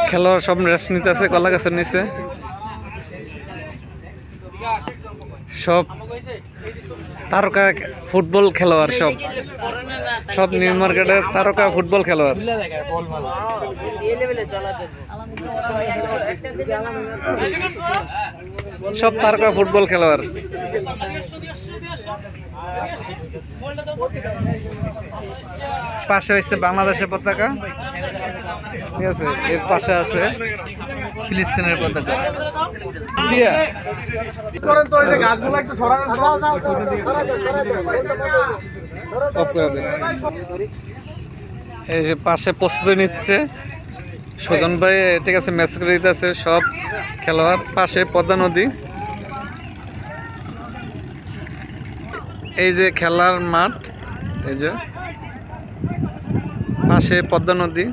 খেলোয়াড় সব রেস্ট নিতে আছে কলা গাছের নিচে। সব তারকা ফুটবল খেলোয়াড়, সব সব নিউ মার্কেটের তারকা ফুটবল খেলোয়াড়। সব তারকা ফুটবল খেলোয়াড়। পাশে হচ্ছে বাংলাদেশের পতাকা, ঠিক আছে, এর পাশে আছে ফিলিস্তিনের পতাকা। এই যে পাশে প্রস্তুতি নিচ্ছে সুজন ভাই, ঠিক আছে, ম্যাচ করে দিতেছে সব খেলোয়াড়। পাশে পদ্মা নদী, এই যে খেলার মাঠ, এই যে পাশে পদ্মা নদী।